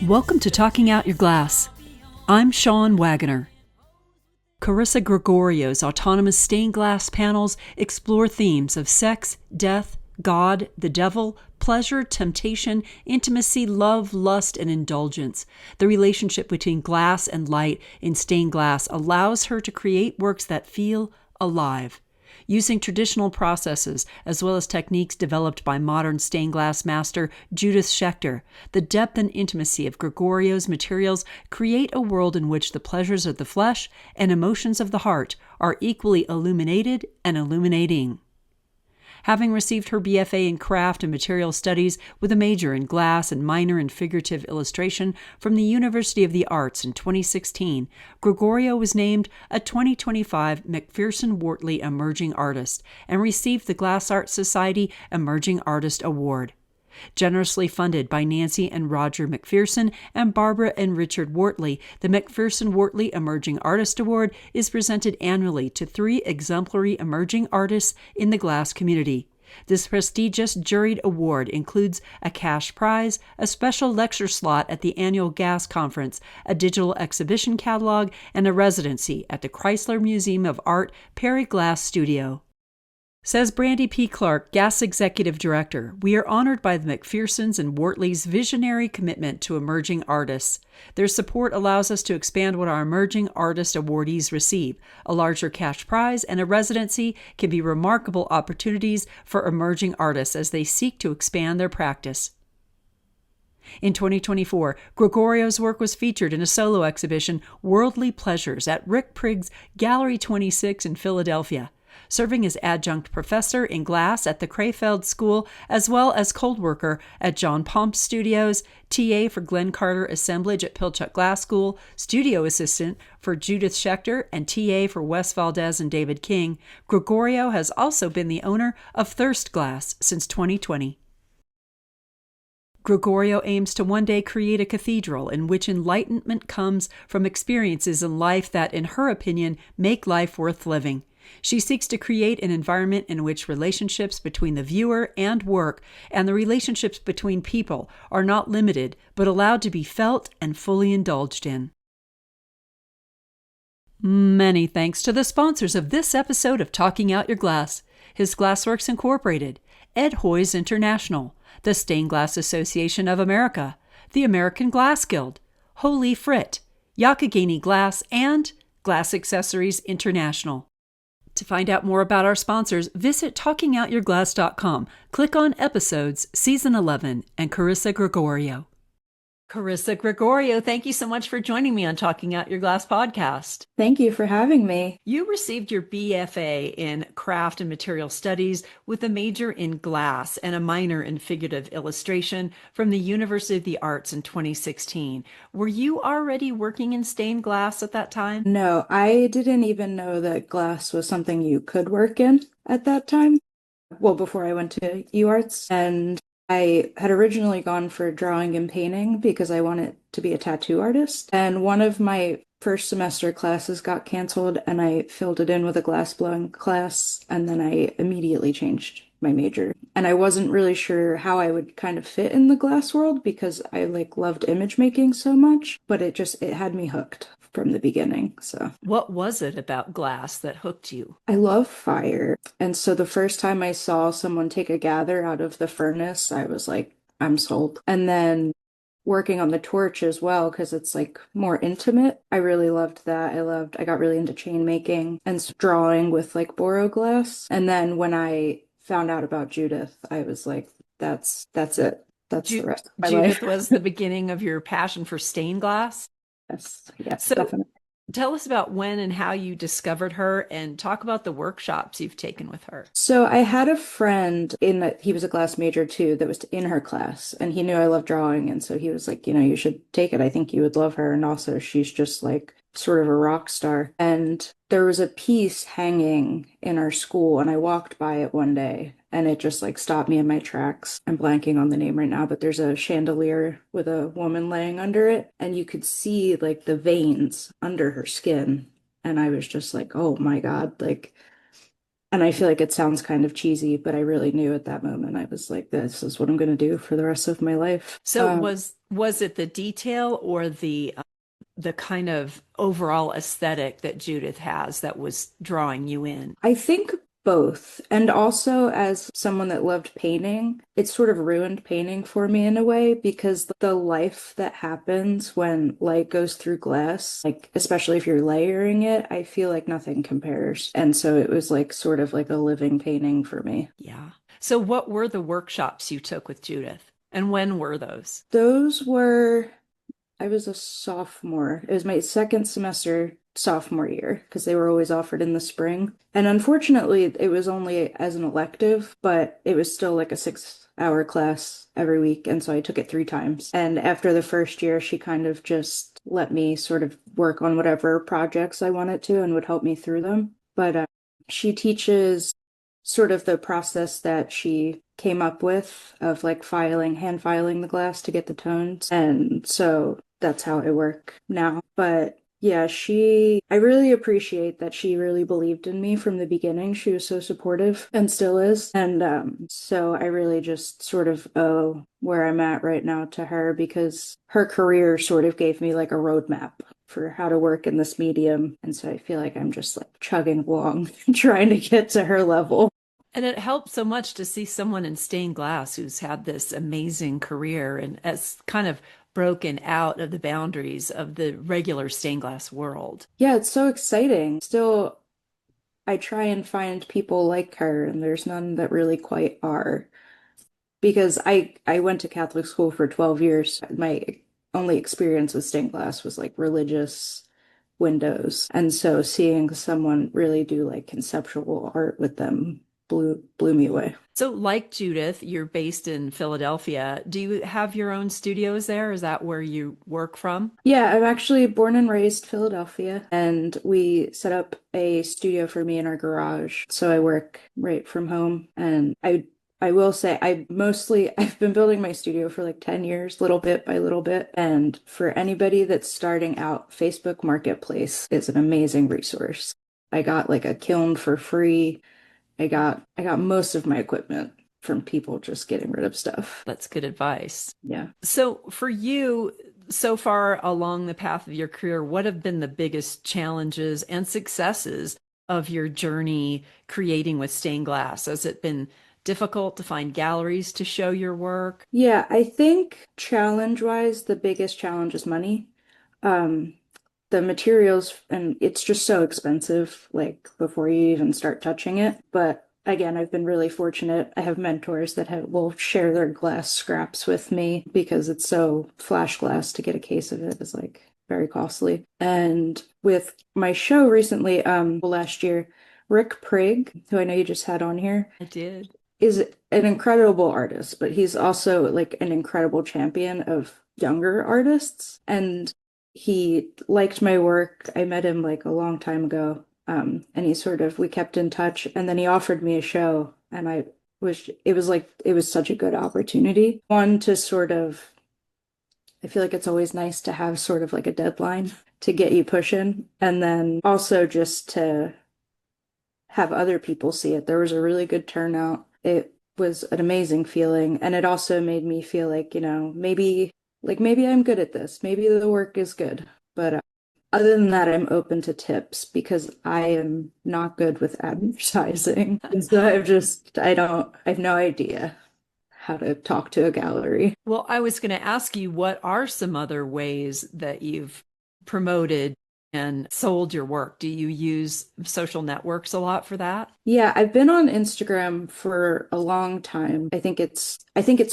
Welcome to Talking Out Your Glass. I'm Sean Wagoner. Karisa Gregorio's autonomous stained glass panels explore themes of sex, death, God, the devil, pleasure, temptation, intimacy, love, lust, and indulgence. The relationship between glass and light in stained glass allows her to create works that feel alive. Using traditional processes as well as techniques developed by modern stained glass master Judith Schaechter, the depth and intimacy of Gregorio's materials create a world in which the pleasures of the flesh and emotions of the heart are equally illuminated and illuminating. Having received her BFA in Craft and Material Studies with a major in Glass and minor in Figurative Illustration from the University of the Arts in 2016, Gregorio was named a 2025 MacPherson-Wortley Emerging Artist and received the Glass Art Society Emerging Artist Award. Generously funded by Nancy and Roger MacPherson and Barbara and Richard Wortley, the MacPherson-Wortley Emerging Artist Award is presented annually to 3 exemplary emerging artists in the glass community. This prestigious juried award includes a cash prize, a special lecture slot at the annual GAS conference, a digital exhibition catalog, and a residency at the Chrysler Museum of Art Perry Glass Studio. Says Brandy P. Clark, GAS Executive Director, we are honored by the MacPhersons and Wortley's visionary commitment to emerging artists. Their support allows us to expand what our emerging artist awardees receive. A larger cash prize and a residency can be remarkable opportunities for emerging artists as they seek to expand their practice. In 2024, Gregorio's work was featured in a solo exhibition, Worldly Pleasures, at Rick Prigg's Gallery 26 in Philadelphia. Serving as adjunct professor in glass at the Crefeld School, as well as cold worker at John Pomp Studios, TA for Glenn Carter Assemblage at Pilchuck Glass School, studio assistant for Judith Schaechter, and TA for Wes Valdez and David King, Gregorio has also been the owner of Thirst Glass since 2020. Gregorio aims to one day create a cathedral in which enlightenment comes from experiences in life that, in her opinion, make life worth living. She seeks to create an environment in which relationships between the viewer and work and the relationships between people are not limited, but allowed to be felt and fully indulged in. Many thanks to the sponsors of this episode of Talking Out Your Glass: His Glassworks Incorporated, Ed Hoyes International, the Stained Glass Association of America, the American Glass Guild, Holy Frit, Yakagani Glass, and Glass Accessories International. To find out more about our sponsors, visit talkingoutyourglass.com. Click on Episodes, Season 11, and Karisa Gregorio. Karisa Gregorio, thank you so much for joining me on Talking Out Your Glass podcast. Thank you for having me. You received your BFA in Craft and Material Studies with a major in Glass and a minor in Figurative Illustration from the University of the Arts in 2016. Were you already working in stained glass at that time? No, I didn't even know that glass was something you could work in at that time. Well, before I went to UArts, and I had originally gone for drawing and painting because I wanted to be a tattoo artist. And one of my first semester classes got canceled and I filled it in with a glass blowing class, and then I immediately changed my major. And I wasn't really sure how I would kind of fit in the glass world because I loved image making so much, but it had me hooked from the beginning. So what was it about glass that hooked you? I love fire. And so the first time I saw someone take a gather out of the furnace, I was like, I'm sold. And then working on the torch as well, because it's more intimate. I really loved that. I got really into chain making and drawing with boro glass. And then when I found out about Judith, I was like, that's it. That's the rest of my life. Judith was the beginning of your passion for stained glass? Yes, so definitely. Tell us about when and how you discovered her, and talk about the workshops you've taken with her. So I had a friend he was a glass major too, that was in her class, and he knew I loved drawing. And so he was like, you should take it. I think you would love her. And also she's just sort of a rock star. And there was a piece hanging in our school, and I walked by it one day and it just stopped me in my tracks. I'm blanking on the name right now, but there's a chandelier with a woman laying under it, and you could see the veins under her skin. And I was just like, oh my God, And I feel like it sounds kind of cheesy, but I really knew at that moment I was like, this is what I'm going to do for the rest of my life. So was it the detail or the kind of overall aesthetic that Judith has that was drawing you in? I think both. And also, as someone that loved painting, it sort of ruined painting for me in a way because the life that happens when light goes through glass, like especially if you're layering it, I feel like nothing compares. And so it was like sort of like a living painting for me. Yeah. So what were the workshops you took with Judith, and when were those? Those were I was a sophomore. It was my second semester sophomore year because they were always offered in the spring. And unfortunately, it was only as an elective, but it was still like a 6 hour class every week. And so I took it 3 times. And after the first year, she kind of just let me sort of work on whatever projects I wanted to and would help me through them. But she teaches sort of the process that she came up with of like hand filing the glass to get the tones. And so that's how I work now. But yeah, I really appreciate that she really believed in me from the beginning. She was so supportive and still is. And so I really just sort of owe where I'm at right now to her because her career sort of gave me like a roadmap for how to work in this medium. And so I feel like I'm just like chugging along, trying to get to her level. And it helps so much to see someone in stained glass who's had this amazing career and has kind of broken out of the boundaries of the regular stained glass world. Yeah, it's so exciting. Still, I try and find people like her, and there's none that really quite are. Because I went to Catholic school for 12 years. My only experience with stained glass was like religious windows. And so seeing someone really do like conceptual art with them blew me away. So, like Judith, you're based in Philadelphia. Do you have your own studios there? Is that where you work from? Yeah, I'm actually born and raised Philadelphia, and we set up a studio for me in our garage. So I work right from home, and I will say I've been building my studio for like 10 years, little bit by little bit. And for anybody that's starting out, Facebook Marketplace is an amazing resource. I got like a kiln for free. I got most of my equipment from people just getting rid of stuff. That's good advice. Yeah. So, for you, so far along the path of your career, what have been the biggest challenges and successes of your journey creating with stained glass? Has it been difficult to find galleries to show your work? Yeah, I think challenge-wise, the biggest challenge is money. Um, the materials, and it's just so expensive, like before you even start touching it. But again, I've been really fortunate. I have mentors that will share their glass scraps with me because it's so flash glass to get a case of it is like very costly. And with my show recently, last year, Rick Prigg, who I know you just had on here, I did. is an incredible artist, but he's also like an incredible champion of younger artists. And he liked my work. I met him like a long time ago. And we kept in touch. And then he offered me a show. And it was such a good opportunity. One to sort of, I feel like it's always nice to have sort of like a deadline to get you pushing. And then also just to have other people see it. There was a really good turnout. It was an amazing feeling. And it also made me feel like, maybe I'm good at this. Maybe the work is good. But other than that, I'm open to tips because I am not good with advertising. And so I have no idea how to talk to a gallery. Well, I was going to ask you, what are some other ways that you've promoted and sold your work? Do you use social networks a lot for that? Yeah, I've been on Instagram for a long time. I think it's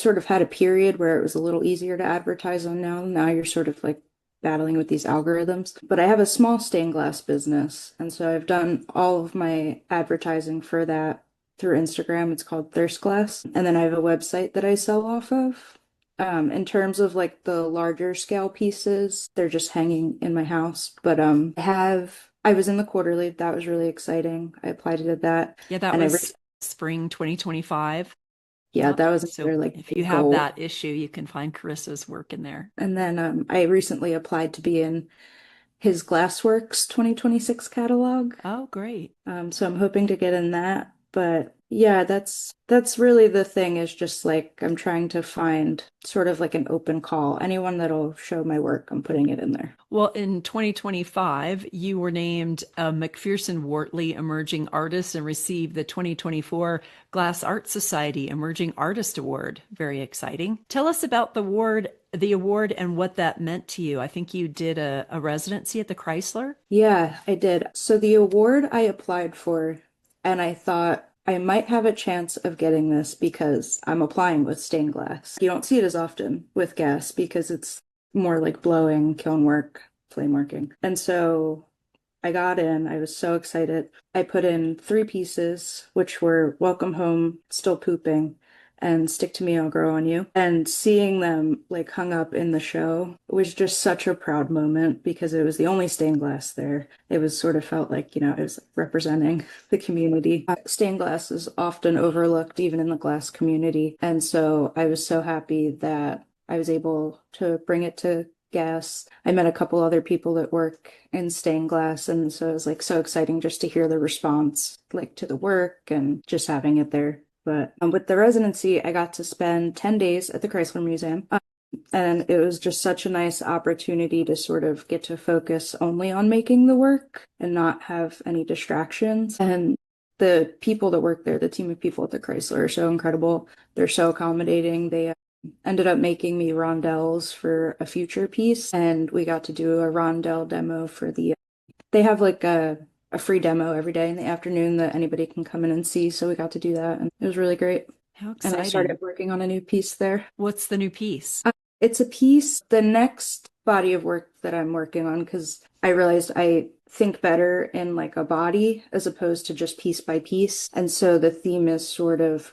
sort of had a period where it was a little easier to advertise on now. Now you're sort of like battling with these algorithms. But I have a small stained glass business, and so I've done all of my advertising for that through Instagram. It's called Thirst Glass. And then I have a website that I sell off of. In terms of like the larger scale pieces, they're just hanging in my house. But I was in the quarterly. That was really exciting. I applied to that. Yeah, that And was spring 2025. yeah, that was So another like if you big have goal. that issue, you can find Carisa's work in there. And then I recently applied to be in his Glassworks 2026 catalog. Oh, great. So I'm hoping to get in that. But yeah, that's really the thing is just like I'm trying to find sort of like an open call. Anyone that'll show my work, I'm putting it in there. Well, in 2025, you were named a MacPherson-Wortley Emerging Artist and received the 2024 Glass Art Society Emerging Artist Award. Very exciting. Tell us about the award and what that meant to you. I think you did a residency at the Chrysler. Yeah, I did. So the award I applied for, and I thought I might have a chance of getting this because I'm applying with stained glass. You don't see it as often with gas because it's more like blowing, kiln work, flame working. And so I got in. I was so excited. I put in three pieces, which were Welcome Home, Still Pooping, and Stick to Me, I'll Grow on You. And seeing them like hung up in the show was just such a proud moment because it was the only stained glass there. It was sort of felt like, it was representing the community. Stained glass is often overlooked even in the glass community. And so I was so happy that I was able to bring it to gas. I met a couple other people that work in stained glass, and so it was like so exciting just to hear the response like to the work and just having it there. But with the residency, I got to spend 10 days at the Chrysler Museum. And it was just such a nice opportunity to sort of get to focus only on making the work and not have any distractions. And the people that work there, the team of people at the Chrysler are so incredible. They're so accommodating. They ended up making me rondelles for a future piece, and we got to do a rondelle demo for they have like a free demo every day in the afternoon that anybody can come in and see. So we got to do that, and it was really great. How And exciting. I started working on a new piece there. What's the new piece? It's a piece, the next body of work that I'm working on, because I realized I think better in like a body as opposed to just piece by piece. And so the theme is sort of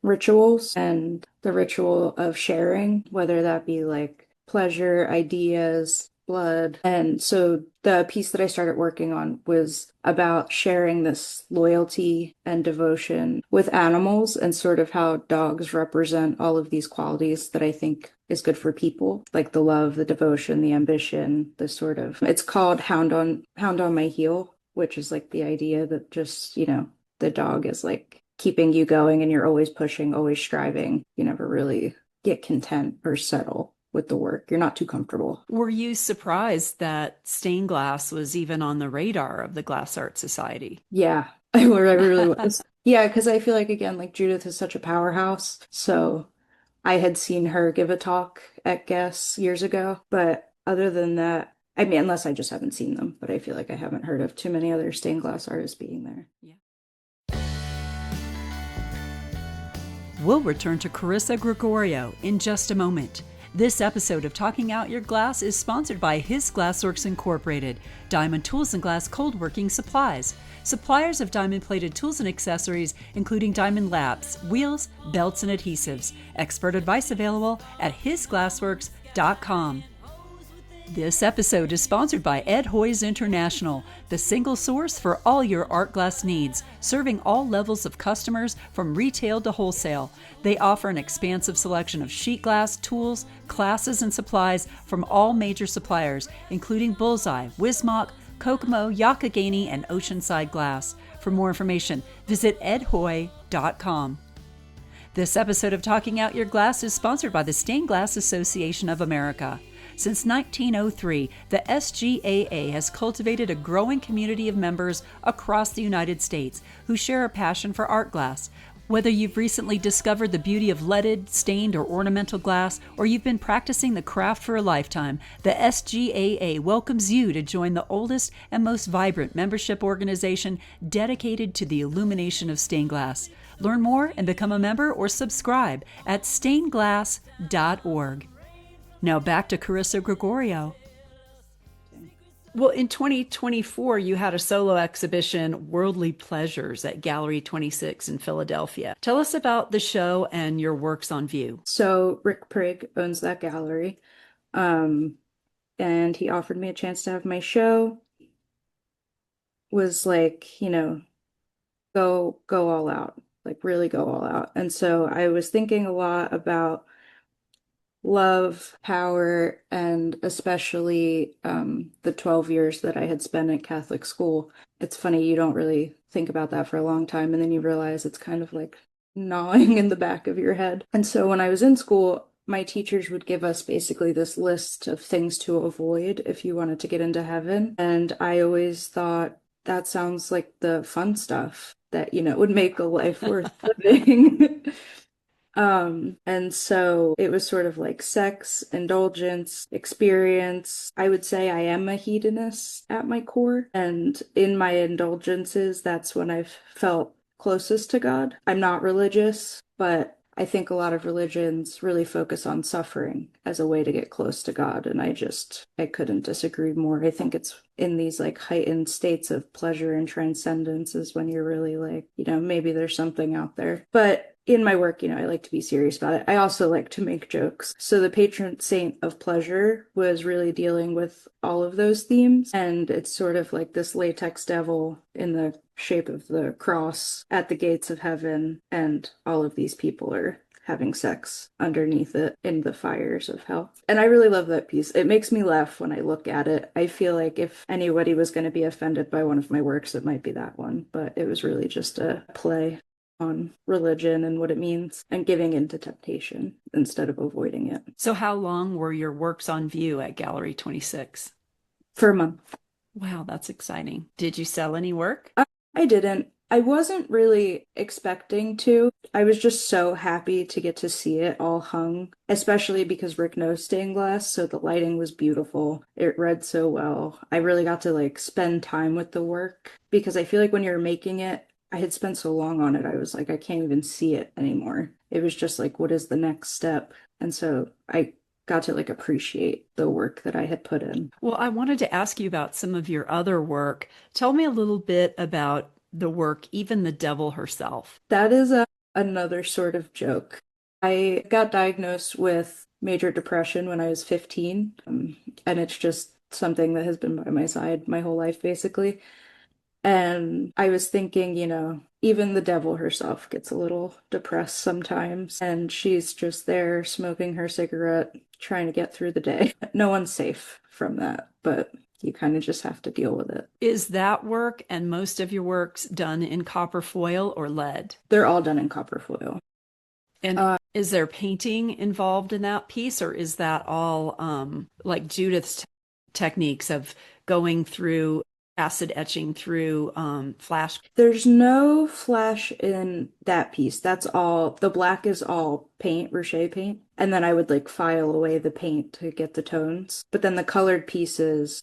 rituals and the ritual of sharing, whether that be like pleasure, ideas, blood. And so the piece that I started working on was about sharing this loyalty and devotion with animals and sort of how dogs represent all of these qualities that I think is good for people, like the love, the devotion, the ambition, the sort of, it's called Hound on My Heel, which is like the idea that just, the dog is like keeping you going and you're always pushing, always striving. You never really get content or settle with the work. You're not too comfortable. Were you surprised that stained glass was even on the radar of the Glass Art Society? Yeah, I really was. Yeah, because I feel like, again, like Judith is such a powerhouse. So I had seen her give a talk at Guess years ago. But other than that, I mean, unless I just haven't seen them, but I feel like I haven't heard of too many other stained glass artists being there. Yeah. We'll return to Karisa Gregorio in just a moment. This episode of Talking Out Your Glass is sponsored by His Glassworks Incorporated, diamond tools and glass cold working supplies. Suppliers of diamond-plated tools and accessories, including diamond laps, wheels, belts, and adhesives. Expert advice available at hisglassworks.com. This episode is sponsored by Ed Hoy's International, the single source for all your art glass needs, serving all levels of customers from retail to wholesale. They offer an expansive selection of sheet glass, tools, classes, and supplies from all major suppliers, including Bullseye, Wismach, Kokomo, Yakagani, and Oceanside Glass. For more information, visit edhoy.com. This episode of Talking Out Your Glass is sponsored by the Stained Glass Association of America. Since 1903, the SGAA has cultivated a growing community of members across the United States who share a passion for art glass. Whether you've recently discovered the beauty of leaded, stained, or ornamental glass, or you've been practicing the craft for a lifetime, the SGAA welcomes you to join the oldest and most vibrant membership organization dedicated to the illumination of stained glass. Learn more and become a member or subscribe at stainedglass.org. Now back to Karisa Gregorio. Well, in 2024, you had a solo exhibition, Worldly Pleasures, at Gallery 26 in Philadelphia. Tell us about the show and your works on view. So Rick Prigg owns that gallery, and he offered me a chance to have my show. Was like, go all out, like really go all out. And so I was thinking a lot about love, power, and especially the 12 years that I had spent at Catholic school. It's funny, you don't really think about that for a long time, and then you realize it's kind of like gnawing in the back of your head. And so when I was in school, my teachers would give us basically this list of things to avoid if you wanted to get into heaven. And I always thought that sounds like the fun stuff that, would make a life worth living. And so it was sort of like sex, indulgence, experience. I would say I am a hedonist at my core. And in my indulgences, that's when I've felt closest to God. I'm not religious, but I think a lot of religions really focus on suffering as a way to get close to God. And I couldn't disagree more. I think it's in these like heightened states of pleasure and transcendence is when you're really like, maybe there's something out there. But in my work, I like to be serious about it. I also like to make jokes. So the patron saint of pleasure was really dealing with all of those themes. And it's sort of like this latex devil in the shape of the cross at the gates of heaven. And all of these people are having sex underneath it in the fires of hell. And I really love that piece. It makes me laugh when I look at it. I feel like if anybody was going to be offended by one of my works, it might be that one. But it was really just a play on religion and what it means and giving into temptation instead of avoiding it. So how long were your works on view at Gallery 26? For a month. Wow, that's exciting. Did you sell any work? I didn't. I wasn't really expecting to. I was just so happy to get to see it all hung, especially because Rick knows stained glass, so the lighting was beautiful. It read so well. I really got to like spend time with the work because I feel like when you're making it, I had spent so long on it, I was like, I can't even see it anymore. It was just like, what is the next step? And so I got to like appreciate the work that I had put in. Well, I wanted to ask you about some of your other work. Tell me a little bit about the work, Even the Devil Herself. That is another sort of joke. I got diagnosed with major depression when I was 15, and it's just something that has been by my side my whole life, basically. And I was thinking, even the devil herself gets a little depressed sometimes, and she's just there smoking her cigarette, trying to get through the day. No one's safe from that, but you kind of just have to deal with it. Is that work and most of your works done in copper foil or lead? They're all done in copper foil. And is there painting involved in that piece, or is that all like Judith's techniques of going through acid etching through flash? There's no flash in that piece. That's all. The black is all paint, Rocher paint. And then I would like file away the paint to get the tones. But then the colored pieces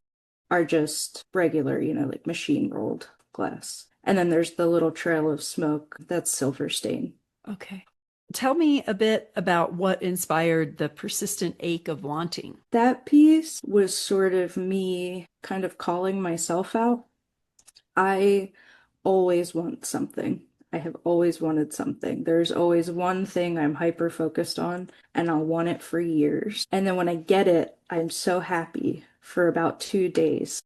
are just regular, like machine rolled glass. And then there's the little trail of smoke that's silver stain. Okay. Tell me a bit about what inspired the persistent ache of wanting. That piece was sort of me kind of calling myself out. I always want something. I have always wanted something. There's always one thing I'm hyper focused on, and I'll want it for years. And then when I get it, I'm so happy for about 2 days.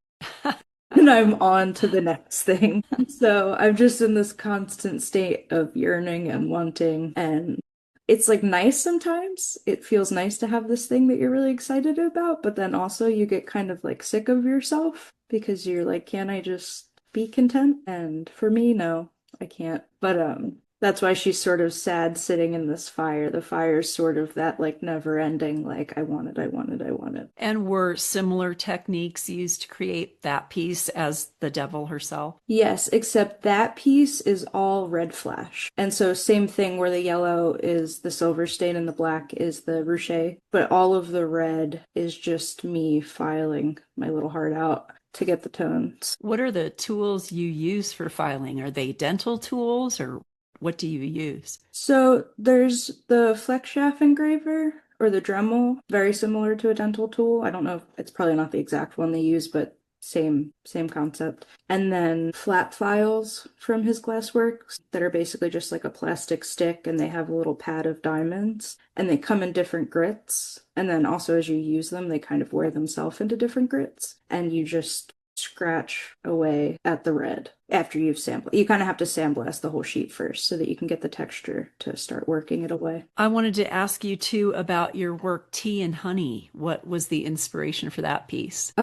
And I'm on to the next thing. So I'm just in this constant state of yearning and wanting. And it's like nice sometimes. It feels nice to have this thing that you're really excited about. But then also you get kind of like sick of yourself because you're like, can't I just be content? And for me, no, I can't. But that's why she's sort of sad sitting in this fire. The fire's sort of that like never ending, like I want it, I want it, I want it. And were similar techniques used to create that piece as the devil herself? Yes, except that piece is all red flash. And so same thing where the yellow is the silver stain and the black is the ruche, but all of the red is just me filing my little heart out to get the tones. What are the tools you use for filing? Are they dental tools, or what do you use? So there's the flex shaft engraver or the Dremel, very similar to a dental tool. I don't know if it's probably not the exact one they use, but same concept. And then flat files from his glassworks that are basically just like a plastic stick, and they have a little pad of diamonds, and they come in different grits. And then also as you use them, they kind of wear themselves into different grits, and you just scratch away at the red after you've sampled. You kind of have to sandblast the whole sheet first so that you can get the texture to start working it away. I wanted to ask you too about your work, Tea and Honey. What was the inspiration for that piece?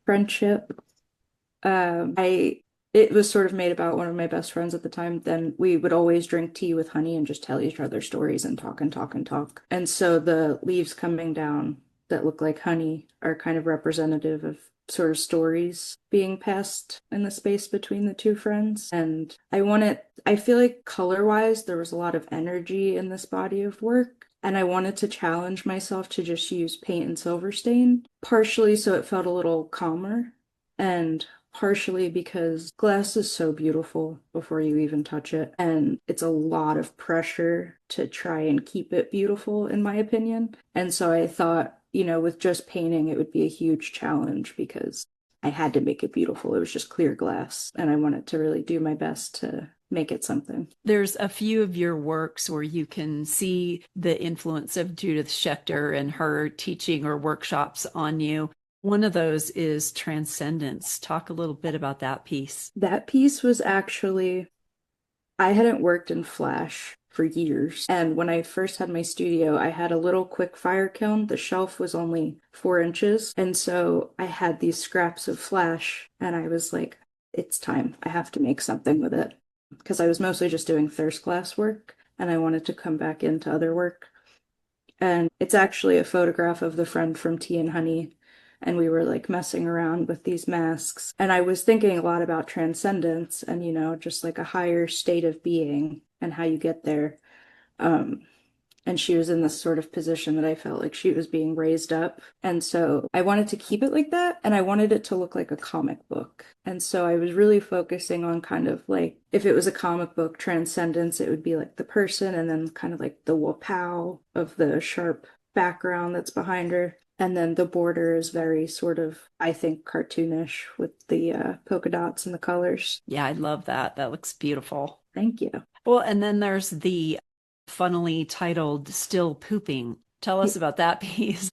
Friendship. I it was sort of made about one of my best friends at the time. Then we would always drink tea with honey and just tell each other stories and talk and talk and talk. And so the leaves coming down that look like honey are kind of representative of sort of stories being passed in the space between the two friends. And I feel like color-wise, there was a lot of energy in this body of work. And I wanted to challenge myself to just use paint and silver stain, partially so it felt a little calmer, and partially because glass is so beautiful before you even touch it. And it's a lot of pressure to try and keep it beautiful, in my opinion. And so I thought, with just painting, it would be a huge challenge because I had to make it beautiful. It was just clear glass, and I wanted to really do my best to make it something. There's a few of your works where you can see the influence of Judith Schaechter and her teaching or workshops on you. One of those is Transcendence. Talk a little bit about that piece. That piece was actually, I hadn't worked in Flash for years. And when I first had my studio, I had a little quick fire kiln. The shelf was only 4 inches. And so I had these scraps of Flash, and I was like, it's time. I have to make something with it. Because I was mostly just doing thirst glass work, and I wanted to come back into other work. And it's actually a photograph of the friend from Tea and Honey. And we were like messing around with these masks. And I was thinking a lot about transcendence and, just like a higher state of being and how you get there. Um, and she was in this sort of position that I felt like she was being raised up. And so I wanted to keep it like that, and I wanted it to look like a comic book. And so I was really focusing on kind of like, if it was a comic book transcendence, it would be like the person and then kind of like the wapow of the sharp background that's behind her. And then the border is very sort of, I think, cartoonish with the polka dots and the colors. Yeah, I love that. That looks beautiful. Thank you. Well, and then there's the funnily titled Still Pooping. Tell us about that piece.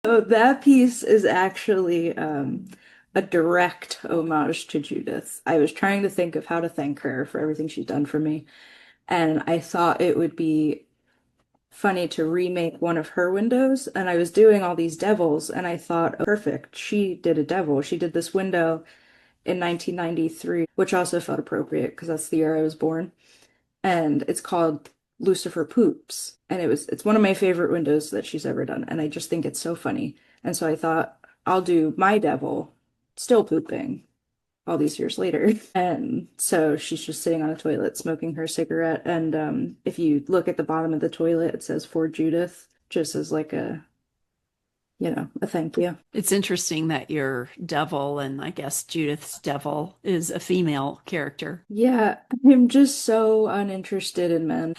So that piece is actually a direct homage to Judith. I was trying to think of how to thank her for everything she's done for me, and I thought it would be funny to remake one of her windows. And I was doing all these devils, and I thought, oh, perfect, she did a devil. She did this window in 1993, which also felt appropriate because that's the year I was born. And it's called Lucifer Poops. And it's one of my favorite windows that she's ever done. And I just think it's so funny. And so I thought I'll do my devil still pooping all these years later. And so she's just sitting on a toilet smoking her cigarette. And if you look at the bottom of the toilet, it says for Judith, just as like a thank you. It's interesting that your devil, and I guess Judith's devil, is a female character. Yeah, I'm just so uninterested in men.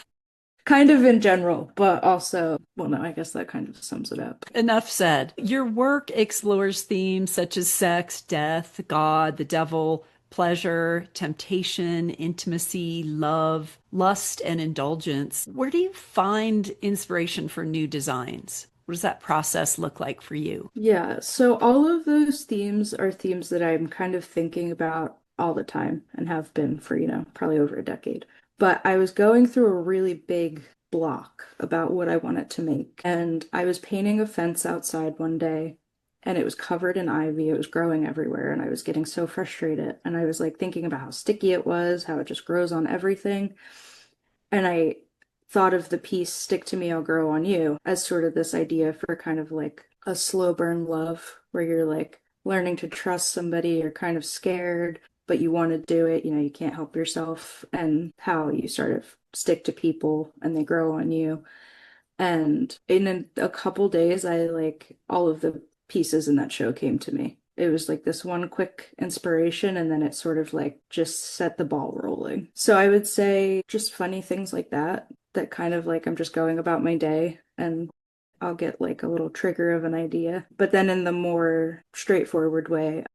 Kind of in general, but also, well, no, I guess that kind of sums it up. Enough said. Your work explores themes such as sex, death, God, the devil, pleasure, temptation, intimacy, love, lust, and indulgence. Where do you find inspiration for new designs? What does that process look like for you? Yeah, so all of those themes are themes that I'm kind of thinking about all the time and have been for, probably over a decade. But I was going through a really big block about what I wanted to make. And I was painting a fence outside one day, and it was covered in ivy. It was growing everywhere, and I was getting so frustrated. And I was like thinking about how sticky it was, how it just grows on everything. And I thought of the piece Stick to Me, I'll Grow on You as sort of this idea for kind of like a slow burn love where you're like learning to trust somebody, you're kind of scared, but you want to do it, you can't help yourself, and how you sort of stick to people and they grow on you. And in a couple days, I like all of the pieces in that show came to me. It was like this one quick inspiration, and then it sort of like just set the ball rolling. So I would say just funny things like that kind of like I'm just going about my day and I'll get like a little trigger of an idea. But then in the more straightforward way,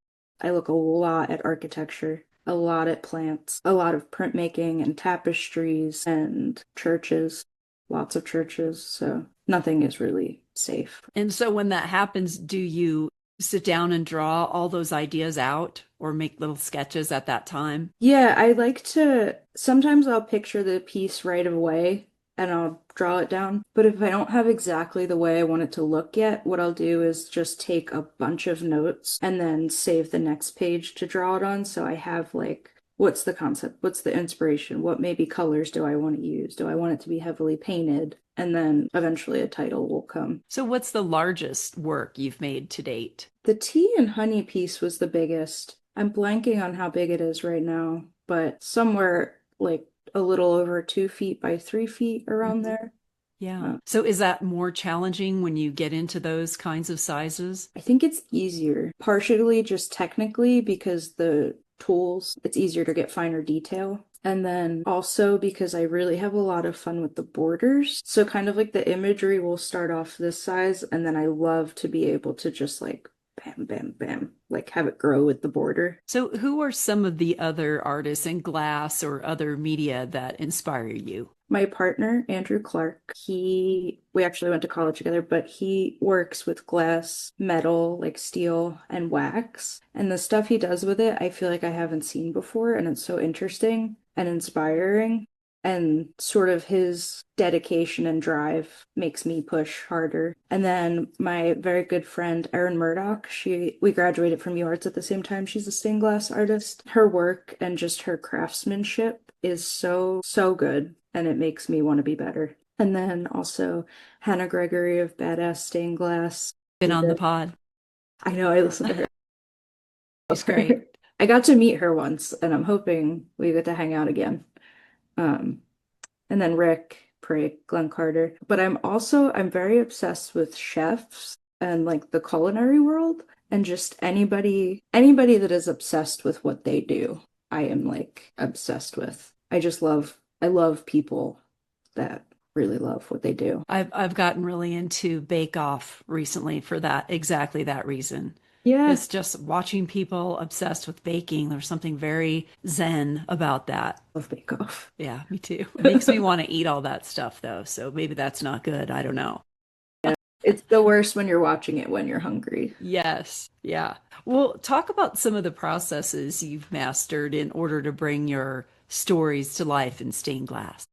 I look a lot at architecture, a lot at plants, a lot of printmaking and tapestries and churches, lots of churches. So nothing is really safe. And so when that happens, do you Sit down and draw all those ideas out or make little sketches at that time? Yeah, I like to sometimes I'll picture the piece right away and I'll draw it down. But if I don't have exactly the way I want it to look yet, what I'll do is just take a bunch of notes and then save the next page to draw it on. So I have like, what's the concept? What's the inspiration? What maybe colors do I want to use? Do I want it to be heavily painted? And then eventually a title will come. So, what's the largest work you've made to date? The tea and honey piece was the biggest. I'm blanking on how big it is right now, but somewhere like a little over 2 feet by 3 feet around Mhm. there. Yeah. So, is that more challenging when you get into those kinds of sizes? I think it's easier, partially just technically because the tools, it's easier to get finer detail. And then also because I really have a lot of fun with the borders. So kind of like the imagery will start off this size, and then I love to be able to just like bam, bam, bam, like have it grow with the border. So, who are some of the other artists in glass or other media that inspire you? My partner, Andrew Clark, we actually went to college together, but he works with glass, metal, like steel and wax. And the stuff he does with it, I feel like I haven't seen before. And it's so interesting and inspiring. And sort of his dedication and drive makes me push harder. And then my very good friend, Erin Murdoch, we graduated from UArts at the same time. She's a stained glass artist. Her work and just her craftsmanship is so, so good. And it makes me want to be better. And then also Hannah Gregory of Badass Stained Glass. Been on the pod. I know I listen to her. She's great. I got to meet her once, and I'm hoping we get to hang out again. Um, and then Rick, Prake, Glenn Carter. But I'm very obsessed with chefs and like the culinary world and just anybody that is obsessed with what they do. I am like obsessed with. I love people that really love what they do. I've gotten really into Bake Off recently for exactly that reason. Yeah, It's just watching people obsessed with baking. There's something very zen about that. love Bake Off. Yeah, me too. It makes me want to eat all that stuff though. So maybe that's not good. I don't know. It's the worst when you're watching it when you're hungry. Yes. Yeah. Well, talk about some of the processes you've mastered in order to bring your stories to life in stained glass.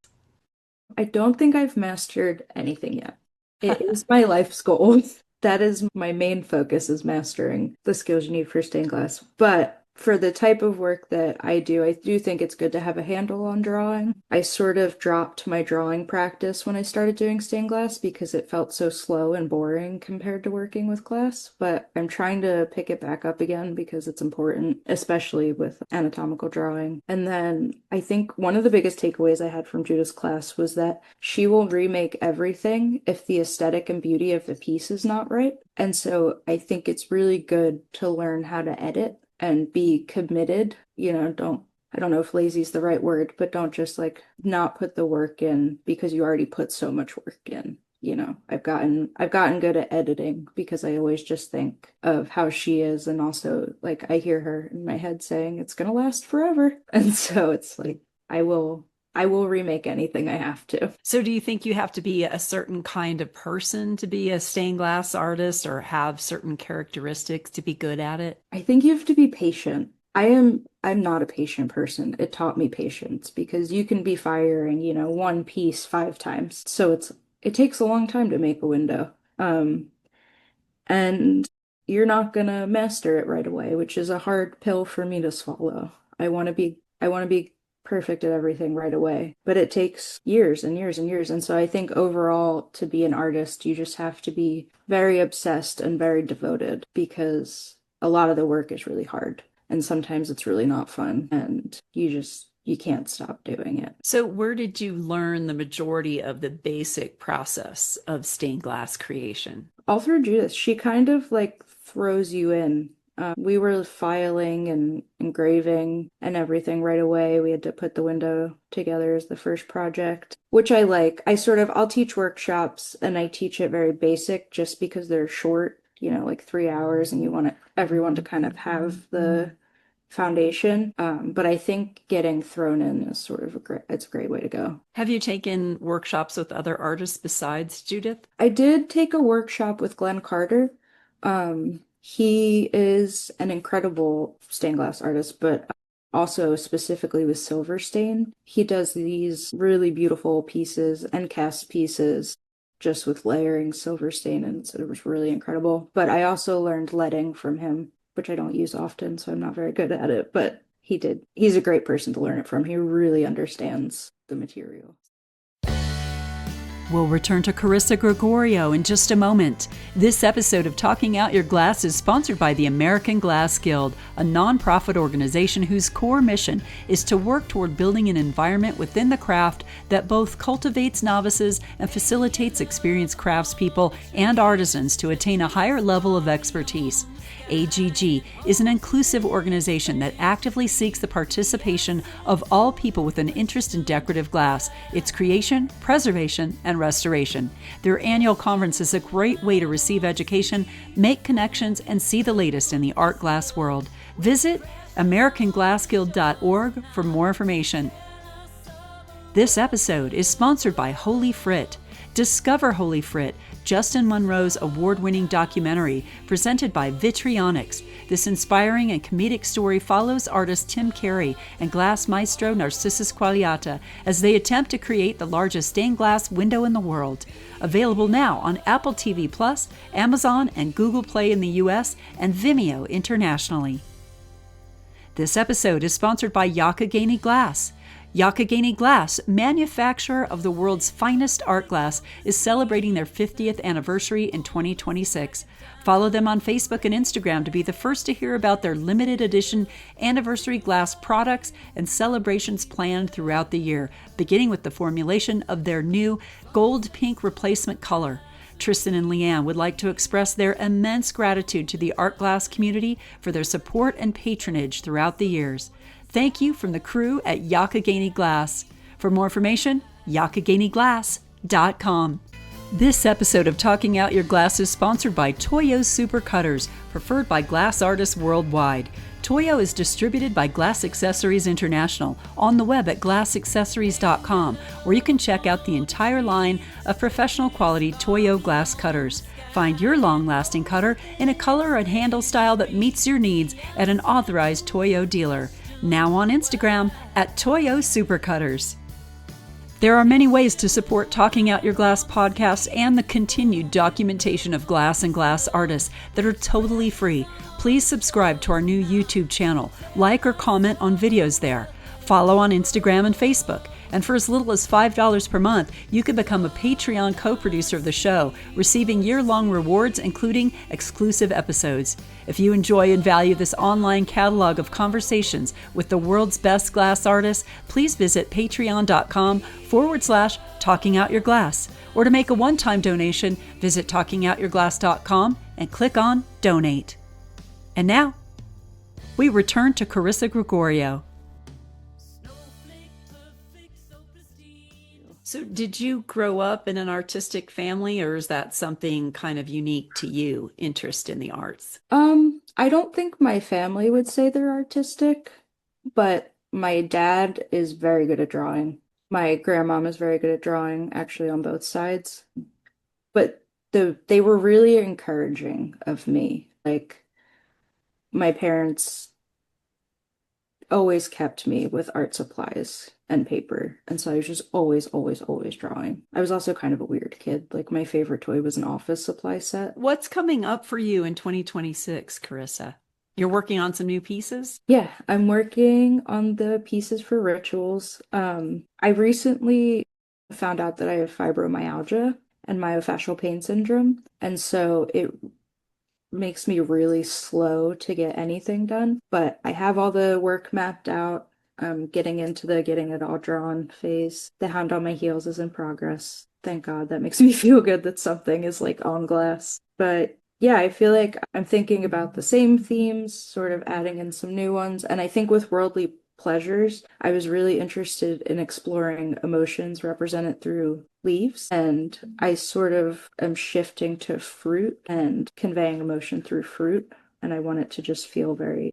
I don't think I've mastered anything yet. It is my life's goal. That is my main focus is mastering the skills you need for stained glass. But for the type of work that I do think it's good to have a handle on drawing. I sort of dropped my drawing practice when I started doing stained glass because it felt so slow and boring compared to working with glass. But I'm trying to pick it back up again because it's important, especially with anatomical drawing. And then I think one of the biggest takeaways I had from Judith's class was that she will remake everything if the aesthetic and beauty of the piece is not right. And so I think it's really good to learn how to edit and be committed. I don't know if lazy is the right word, but don't just like not put the work in because you already put so much work in. I've gotten good at editing because I always just think of how she is, and also like I hear her in my head saying it's gonna last forever. And so it's like I will remake anything I have to. So, do you think you have to be a certain kind of person to be a stained glass artist or have certain characteristics to be good at it? I think you have to be patient. I'm not a patient person. It taught me patience because you can be firing, one piece 5 times. So it takes a long time to make a window. And you're not gonna master it right away, which is a hard pill for me to swallow. I want to be perfect at everything right away, but it takes years and years and years. And so I think overall, to be an artist, you just have to be very obsessed and very devoted because a lot of the work is really hard and sometimes it's really not fun and you can't stop doing it. So, where did you learn the majority of the basic process of stained glass creation? All through Judith, she kind of like throws you in. We were filing and engraving and everything right away. We had to put the window together as the first project, which I like. I'll teach workshops and I teach it very basic just because they're short, like 3 hours, and you want everyone to kind of have the foundation. But I think getting thrown in is sort of it's a great way to go. Have you taken workshops with other artists besides Judith? I did take a workshop with Glenn Carter. He is an incredible stained glass artist, but also specifically with silver stain. He does these really beautiful pieces and cast pieces just with layering silver stain, and so it was really incredible. But I also learned leading from him, which I don't use often, so I'm not very good at it, but he did. He's a great person to learn it from. He really understands the material. We'll return to Karisa Gregorio in just a moment. This episode of Talking Out Your Glass is sponsored by the American Glass Guild, a nonprofit organization whose core mission is to work toward building an environment within the craft that both cultivates novices and facilitates experienced craftspeople and artisans to attain a higher level of expertise. AGG is an inclusive organization that actively seeks the participation of all people with an interest in decorative glass, its creation, preservation, and restoration. Their annual conference is a great way to receive education, make connections, and see the latest in the art glass world. Visit americanglassguild.org for more information. This episode is sponsored by Holy Frit. Discover Holy Frit, Justin Monroe's award-winning documentary presented by Vitrionics. This inspiring and comedic story follows artist Tim Carey and glass maestro Narcissus Qualiata as they attempt to create the largest stained glass window in the world. Available now on Apple TV Plus, Amazon and Google Play in the US, and Vimeo internationally. This episode is sponsored by Yakagani Glass. Yakagani Glass, manufacturer of the world's finest art glass, is celebrating their 50th anniversary in 2026. Follow them on Facebook and Instagram to be the first to hear about their limited edition anniversary glass products and celebrations planned throughout the year, beginning with the formulation of their new gold pink replacement color. Tristan and Leanne would like to express their immense gratitude to the art glass community for their support and patronage throughout the years. Thank you from the crew at Yakagani Glass. For more information, yakaganiglass.com. This episode of Talking Out Your Glass is sponsored by Toyo Super Cutters, preferred by glass artists worldwide. Toyo is distributed by Glass Accessories International on the web at glassaccessories.com, where you can check out the entire line of professional quality Toyo glass cutters. Find your long-lasting cutter in a color and handle style that meets your needs at an authorized Toyo dealer. Now on Instagram at Toyo Supercutters. There are many ways to support Talking Out Your Glass podcast and the continued documentation of glass and glass artists that are totally free. Please subscribe to our new YouTube channel, like or comment on videos there. Follow on Instagram and Facebook. And for as little as $5 per month, you can become a Patreon co-producer of the show, receiving year-long rewards, including exclusive episodes. If you enjoy and value this online catalog of conversations with the world's best glass artists, please visit patreon.com/talkingoutyourglass. Or to make a one-time donation, visit talkingoutyourglass.com and click on Donate. And now, we return to Karisa Gregorio. So did you grow up in an artistic family, or is that something kind of unique to you, interest in the arts? I don't think my family would say they're artistic, but my dad is very good at drawing. My grandmom is very good at drawing, actually on both sides. But they were really encouraging of me. Like my parents always kept me with art supplies and paper. And so I was just always, always, always drawing. I was also kind of a weird kid. Like my favorite toy was an office supply set. What's coming up for you in 2026, Karisa? You're working on some new pieces? Yeah, I'm working on the pieces for rituals. I recently found out that I have fibromyalgia and myofascial pain syndrome. And so it makes me really slow to get anything done. But I have all the work mapped out. I'm getting into the getting it all drawn phase. The Hound on My Heels is in progress. Thank God. That makes me feel good that something is like on glass. But yeah, I feel like I'm thinking about the same themes, sort of adding in some new ones. And I think with worldly pleasures, I was really interested in exploring emotions represented through leaves. And I sort of am shifting to fruit and conveying emotion through fruit. And I want it to just feel very,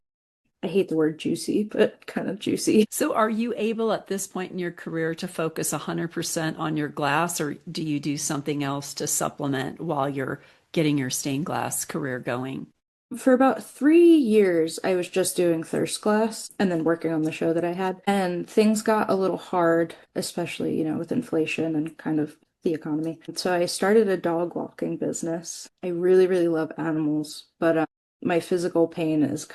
I hate the word juicy, but kind of juicy. So are you able at this point in your career to focus 100% on your glass, or do you do something else to supplement while you're getting your stained glass career going? For about 3 years, I was just doing Thirst Glass and then working on the show that I had. And things got a little hard, especially, with inflation and kind of the economy. And so I started a dog walking business. I really, really love animals, but my physical pain is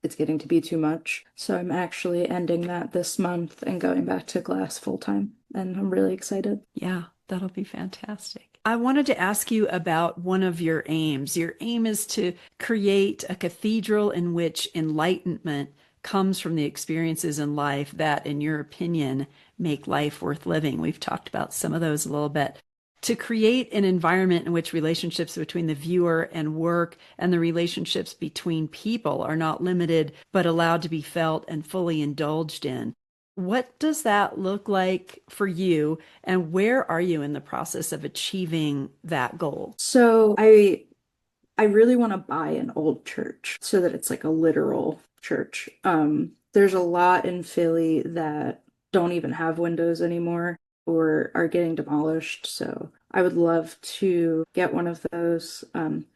it's getting to be too much. So I'm actually ending that this month and going back to glass full time. And I'm really excited. Yeah, that'll be fantastic. I wanted to ask you about one of your aims. Your aim is to create a cathedral in which enlightenment comes from the experiences in life that, in your opinion, make life worth living. We've talked about some of those a little bit. To create an environment in which relationships between the viewer and work and the relationships between people are not limited, but allowed to be felt and fully indulged in. What does that look like for you, and where are you in the process of achieving that goal? So I really want to buy an old church so that it's like a literal church. There's a lot in Philly that don't even have windows anymore or are getting demolished. So I would love to get one of those,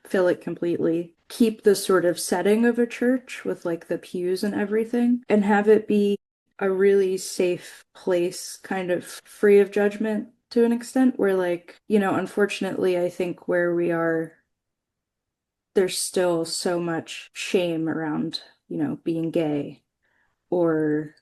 fill it completely, keep the sort of setting of a church with like the pews and everything, and have it be a really safe place, kind of free of judgment to an extent, where unfortunately, I think where we are, there's still so much shame around, being gay or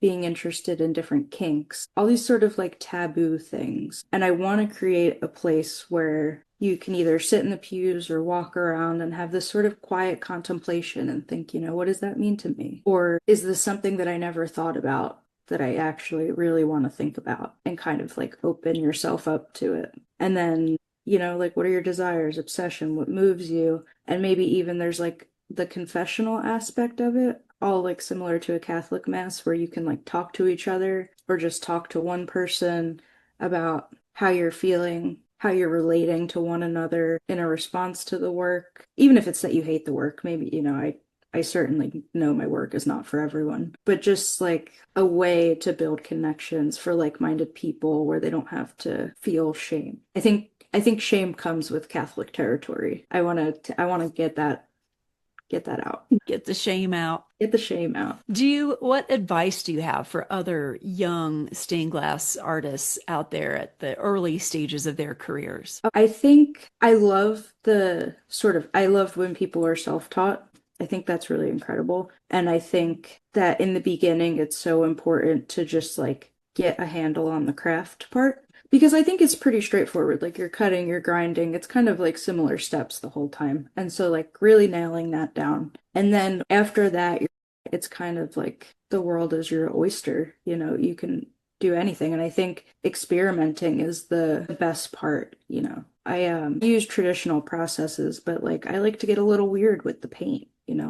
being interested in different kinks, all these sort of like taboo things. And I want to create a place where you can either sit in the pews or walk around and have this sort of quiet contemplation and think, what does that mean to me? Or is this something that I never thought about that I actually really want to think about, and kind of like open yourself up to it? And then, what are your desires, obsession, what moves you? And maybe even there's like the confessional aspect of it, all like similar to a Catholic mass where you can like talk to each other or just talk to one person about how you're feeling, how you're relating to one another in a response to the work. Even if it's that you hate the work, maybe, I certainly know my work is not for everyone, but just like a way to build connections for like-minded people where they don't have to feel shame. I think shame comes with Catholic territory. I want to get that out. Get the shame out. Get the shame out. What advice do you have for other young stained glass artists out there at the early stages of their careers? I think I love when people are self-taught. I think that's really incredible. And I think that in the beginning, it's so important to just like get a handle on the craft part. Because I think it's pretty straightforward. Like you're cutting, you're grinding. It's kind of like similar steps the whole time. And so like really nailing that down. And then after that, it's kind of like the world is your oyster. You can do anything. And I think experimenting is the best part. I use traditional processes, but like I like to get a little weird with the paint,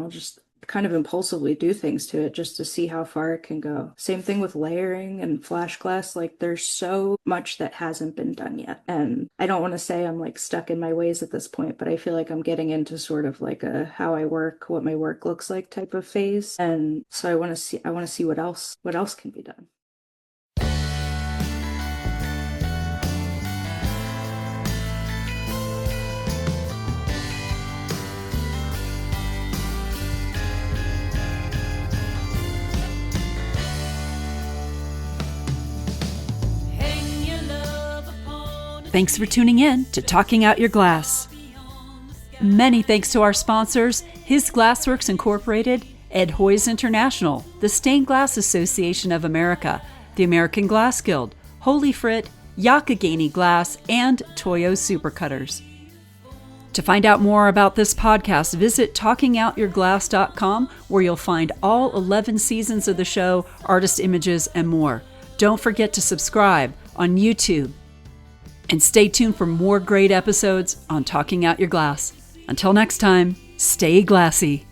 just kind of impulsively do things to it just to see how far it can go. Same thing with layering and flash glass. Like there's so much that hasn't been done yet. And I don't want to say I'm like stuck in my ways at this point, but I feel like I'm getting into sort of like a how I work, what my work looks like type of phase. And so I want to see what else can be done. Thanks for tuning in to Talking Out Your Glass. Many thanks to our sponsors, His Glassworks Incorporated, Ed Hoyes International, the Stained Glass Association of America, the American Glass Guild, Holy Frit, Yakagani Glass, and Toyo Supercutters. To find out more about this podcast, visit talkingoutyourglass.com, where you'll find all 11 seasons of the show, artist images, and more. Don't forget to subscribe on YouTube. And stay tuned for more great episodes on Talking Out Your Glass. Until next time, stay glassy.